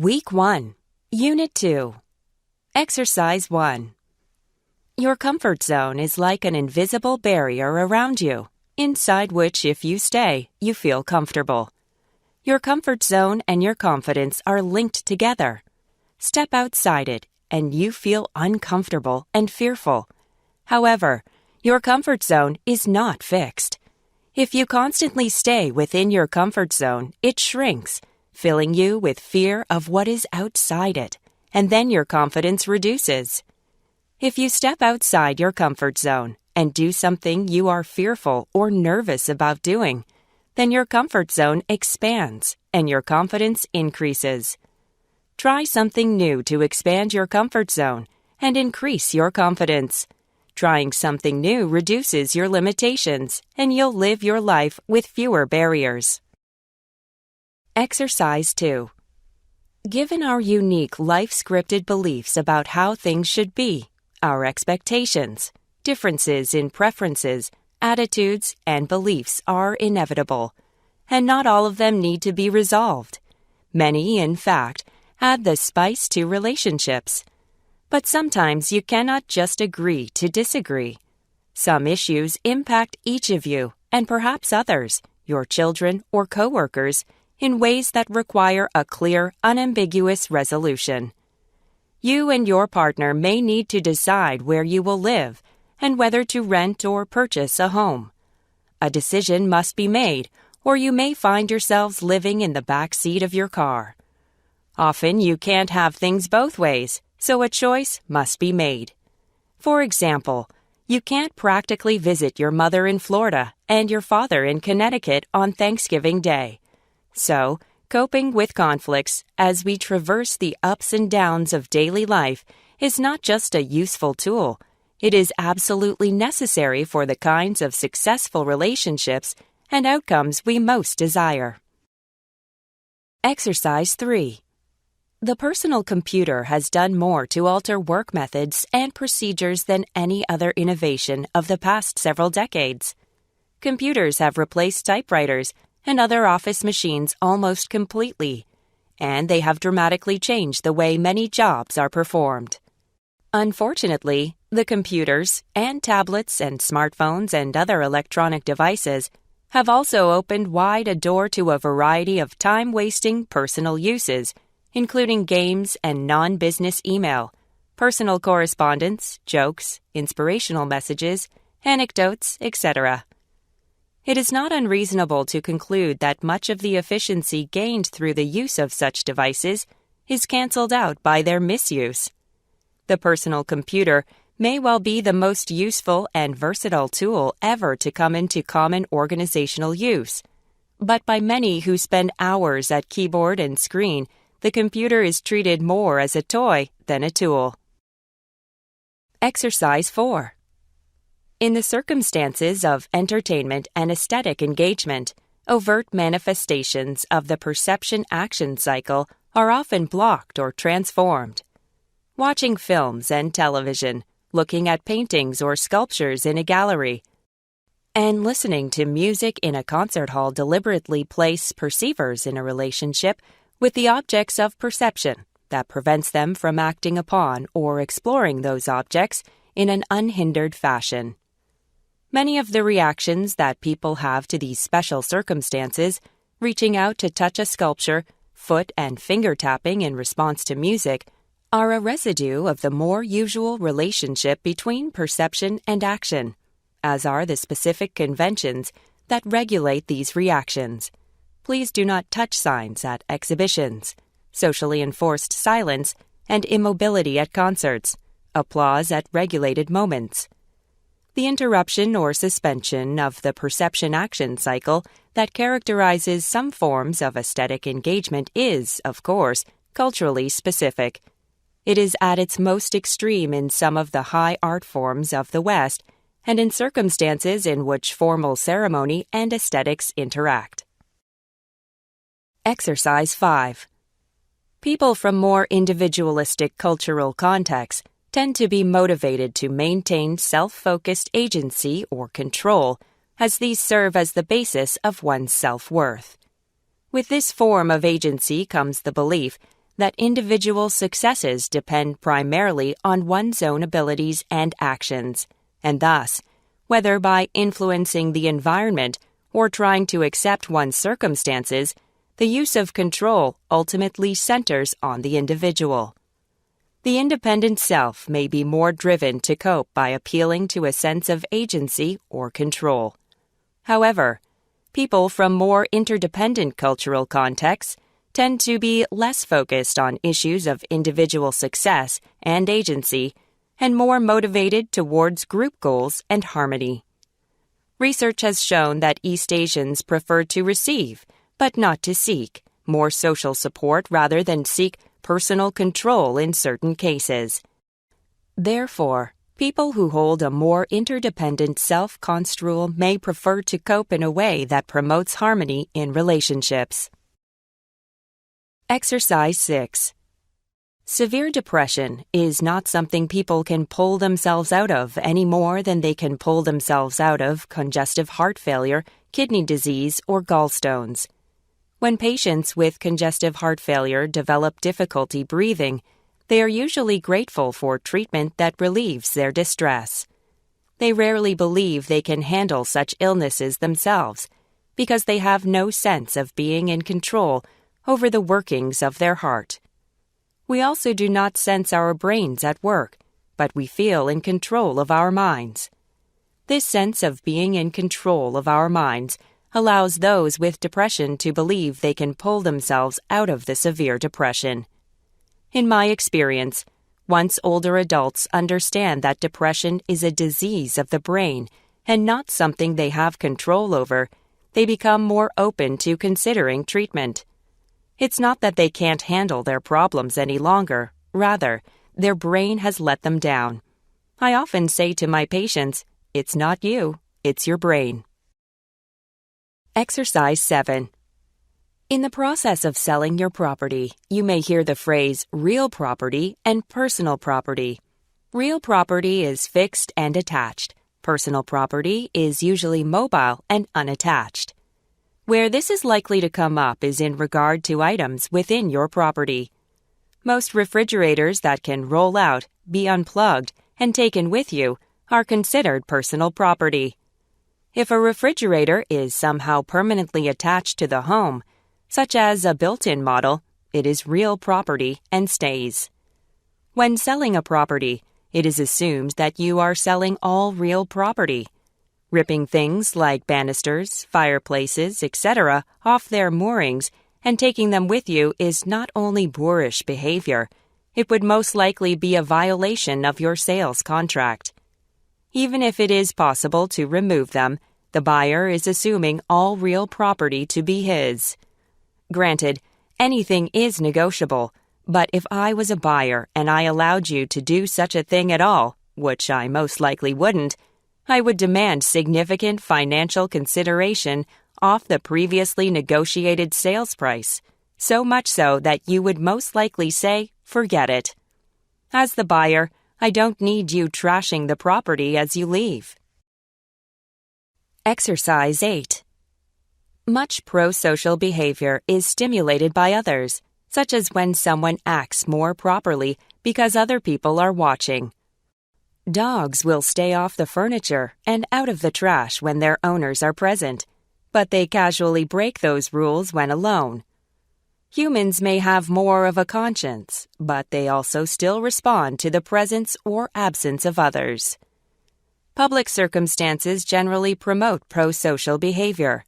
Week 1, Unit 2. Exercise 1. Your comfort zone is like an invisible barrier around you, inside which, if you stay, you feel comfortable. Your comfort zone and your confidence are linked together. Step outside it, and you feel uncomfortable and fearful. However, your comfort zone is not fixed. If you constantly stay within your comfort zone, it shrinks, filling you with fear of what is outside it, and then your confidence reduces. If you step outside your comfort zone and do something you are fearful or nervous about doing, then your comfort zone expands and your confidence increases. Try something new to expand your comfort zone and increase your confidence. Trying something new reduces your limitations, and you'll live your life with fewer barriers. Exercise 2. Given our unique life-scripted beliefs about how things should be, our expectations, differences in preferences, attitudes, and beliefs are inevitable, and not all of them need to be resolved. Many, in fact, add the spice to relationships. But sometimes you cannot just agree to disagree. Some issues impact each of you and perhaps others, your children or coworkers, in ways that require a clear, unambiguous resolution. You and your partner may need to decide where you will live and whether to rent or purchase a home. A decision must be made, or you may find yourselves living in the back seat of your car. Often you can't have things both ways, so a choice must be made. For example, you can't practically visit your mother in Florida and your father in Connecticut on Thanksgiving Day. So, coping with conflicts as we traverse the ups and downs of daily life is not just a useful tool. It is absolutely necessary for the kinds of successful relationships and outcomes we most desire. Exercise 3. The personal computer has done more to alter work methods and procedures than any other innovation of the past several decades. Computers have replaced typewriters and other office machines almost completely, and they have dramatically changed the way many jobs are performed. Unfortunately, the computers and tablets and smartphones and other electronic devices have also opened wide a door to a variety of time-wasting personal uses, including games and non-business email, personal correspondence, jokes, inspirational messages, anecdotes, etc. It is not unreasonable to conclude that much of the efficiency gained through the use of such devices is canceled out by their misuse. The personal computer may well be the most useful and versatile tool ever to come into common organizational use, but by many who spend hours at keyboard and screen, the computer is treated more as a toy than a tool. Exercise 4. In the circumstances of entertainment and aesthetic engagement, overt manifestations of the perception-action cycle are often blocked or transformed. Watching films and television, looking at paintings or sculptures in a gallery, and listening to music in a concert hall deliberately place perceivers in a relationship with the objects of perception that prevents them from acting upon or exploring those objects in an unhindered fashion. Many of the reactions that people have to these special circumstances, reaching out to touch a sculpture, foot and finger tapping in response to music, are a residue of the more usual relationship between perception and action, as are the specific conventions that regulate these reactions. Please do not touch signs at exhibitions, socially enforced silence and immobility at concerts, applause at regulated moments. The interruption or suspension of the perception-action cycle that characterizes some forms of aesthetic engagement is, of course, culturally specific. It is at its most extreme in some of the high art forms of the West and in circumstances in which formal ceremony and aesthetics interact. Exercise 5. People from more individualistic cultural contexts tend to be motivated to maintain self-focused agency or control, as these serve as the basis of one's self-worth. With this form of agency comes the belief that individual successes depend primarily on one's own abilities and actions, and thus, whether by influencing the environment or trying to accept one's circumstances, the use of control ultimately centers on the individual. The independent self may be more driven to cope by appealing to a sense of agency or control. However, people from more interdependent cultural contexts tend to be less focused on issues of individual success and agency and more motivated towards group goals and harmony. Research has shown that East Asians prefer to receive, but not to seek, more social support rather than seek personal control in certain cases. Therefore, people who hold a more interdependent self-construal may prefer to cope in a way that promotes harmony in relationships. Exercise 6. Severe depression is not something people can pull themselves out of any more than they can pull themselves out of congestive heart failure, kidney disease, or gallstones. When patients with congestive heart failure develop difficulty breathing, they are usually grateful for treatment that relieves their distress. They rarely believe they can handle such illnesses themselves because they have no sense of being in control over the workings of their heart. We also do not sense our brains at work, but we feel in control of our minds. This sense of being in control of our minds allows those with depression to believe they can pull themselves out of the severe depression. In my experience, once older adults understand that depression is a disease of the brain and not something they have control over, they become more open to considering treatment. It's not that they can't handle their problems any longer. Rather, their brain has let them down. I often say to my patients, "It's not you, it's your brain." Exercise 7. In the process of selling your property, you may hear the phrase real property and personal property. Real property is fixed and attached. Personal property is usually mobile and unattached. Where this is likely to come up is in regard to items within your property. Most refrigerators that can roll out, be unplugged, and taken with you are considered personal property. If a refrigerator is somehow permanently attached to the home, such as a built-in model, it is real property and stays. When selling a property, it is assumed that you are selling all real property. Ripping things like banisters, fireplaces, etc. off their moorings and taking them with you is not only boorish behavior, it would most likely be a violation of your sales contract. Even if it is possible to remove them, the buyer is assuming all real property to be his. Granted, anything is negotiable, but if I was a buyer and I allowed you to do such a thing at all, which I most likely wouldn't, I would demand significant financial consideration off the previously negotiated sales price, so much so that you would most likely say, "Forget it." As the buyer, I don't need you trashing the property as you leave. Exercise 8. Much pro-social behavior is stimulated by others, such as when someone acts more properly because other people are watching. Dogs will stay off the furniture and out of the trash when their owners are present, but they casually break those rules when alone. Humans may have more of a conscience, but they also still respond to the presence or absence of others. Public circumstances generally promote pro-social behavior.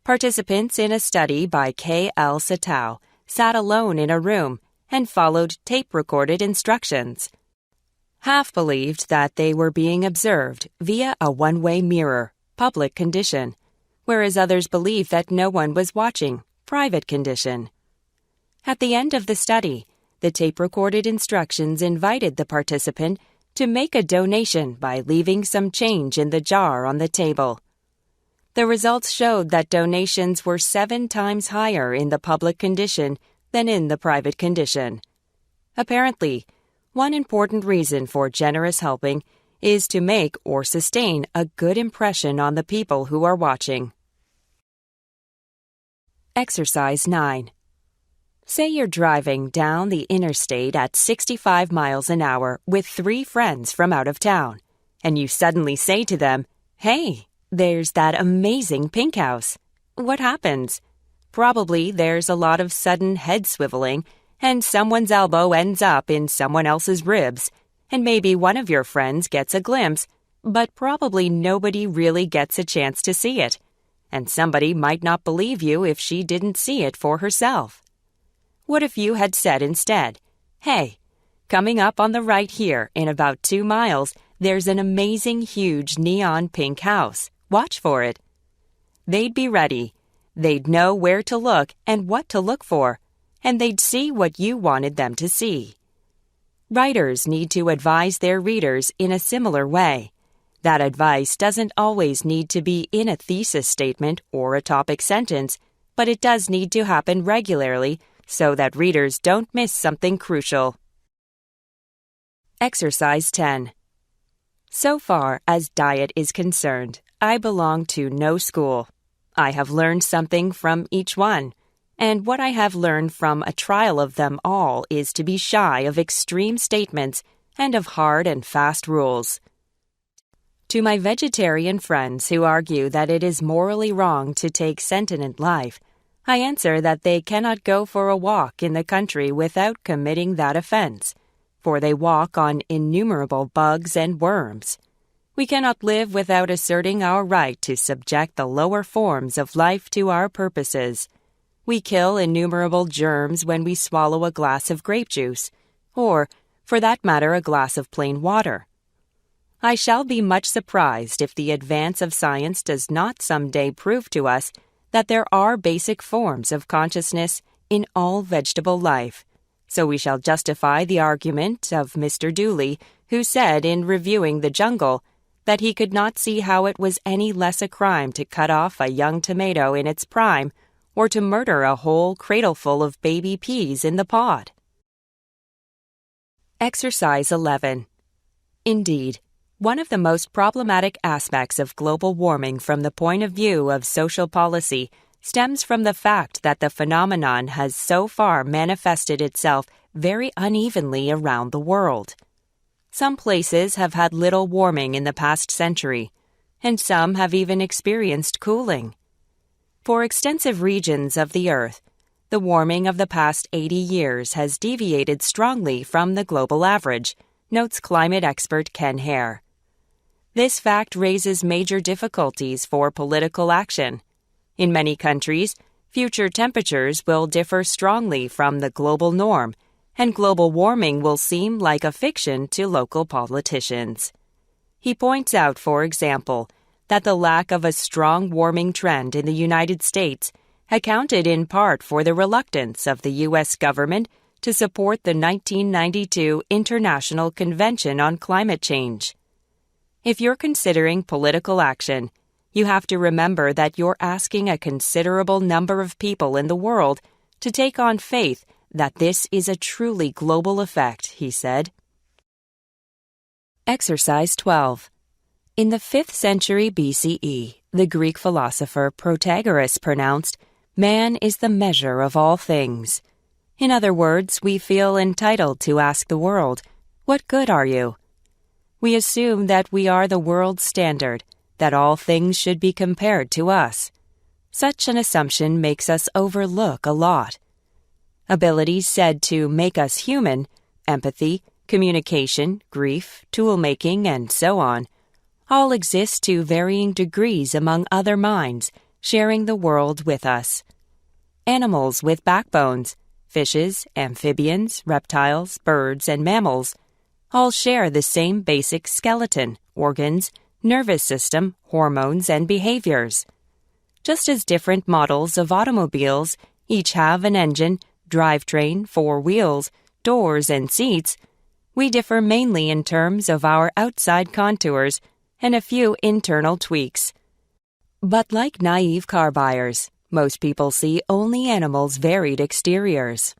Participants in a study by K.L. Satow sat alone in a room and followed tape-recorded instructions. Half believed that they were being observed via a one-way mirror, public condition, whereas others believed that no one was watching, private condition. At the end of the study, the tape-recorded instructions invited the participant to make a donation by leaving some change in the jar on the table. The results showed that donations were 7 times higher in the public condition than in the private condition. Apparently, one important reason for generous helping is to make or sustain a good impression on the people who are watching. Exercise 9. Say you're driving down the interstate at 65 miles an hour with 3 friends from out of town, and you suddenly say to them, "Hey, there's that amazing pink house." What happens? Probably there's a lot of sudden head swiveling, and someone's elbow ends up in someone else's ribs, and maybe one of your friends gets a glimpse, but probably nobody really gets a chance to see it, and somebody might not believe you if she didn't see it for herself. What if you had said instead, "Hey, coming up on the right here in about 2 miles, there's an amazing huge neon pink house. Watch for it." They'd be ready. They'd know where to look and what to look for, and they'd see what you wanted them to see. Writers need to advise their readers in a similar way. That advice doesn't always need to be in a thesis statement or a topic sentence, but it does need to happen regularly so that readers don't miss something crucial. Exercise 10. So far as diet is concerned, I belong to no school. I have learned something from each one, and what I have learned from a trial of them all is to be shy of extreme statements and of hard and fast rules. To my vegetarian friends who argue that it is morally wrong to take sentient life, I answer that they cannot go for a walk in the country without committing that offense, for they walk on innumerable bugs and worms. We cannot live without asserting our right to subject the lower forms of life to our purposes. We kill innumerable germs when we swallow a glass of grape juice, or, for that matter, a glass of plain water. I shall be much surprised if the advance of science does not someday prove to us that there are basic forms of consciousness in all vegetable life, so we shall justify the argument of Mr. Dooley, who said in reviewing The Jungle that he could not see how it was any less a crime to cut off a young tomato in its prime or to murder a whole cradleful of baby peas in the pod. Exercise 11. Indeed, one of the most problematic aspects of global warming from the point of view of social policy stems from the fact that the phenomenon has so far manifested itself very unevenly around the world. Some places have had little warming in the past century, and some have even experienced cooling. For extensive regions of the Earth, the warming of the past 80 years has deviated strongly from the global average, notes climate expert Ken Hare. This fact raises major difficulties for political action. In many countries, future temperatures will differ strongly from the global norm, and global warming will seem like a fiction to local politicians. He points out, for example, that the lack of a strong warming trend in the United States accounted in part for the reluctance of the U.S. government to support the 1992 International Convention on Climate Change. If you're considering political action, you have to remember that you're asking a considerable number of people in the world to take on faith that this is a truly global effect, he said. Exercise 12. In the 5th century BCE, the Greek philosopher Protagoras pronounced, "Man is the measure of all things." In other words, we feel entitled to ask the world, "What good are you?" We assume that we are the world's standard, that all things should be compared to us. Such an assumption makes us overlook a lot. Abilities said to make us human, empathy, communication, grief, tool-making, and so on, all exist to varying degrees among other minds, sharing the world with us. Animals with backbones, fishes, amphibians, reptiles, birds, and mammals, all share the same basic skeleton, organs, nervous system, hormones, and behaviors. Just as different models of automobiles each have an engine, drivetrain, 4 wheels, doors, and seats, we differ mainly in terms of our outside contours and a few internal tweaks. But like naive car buyers, most people see only animals' varied exteriors.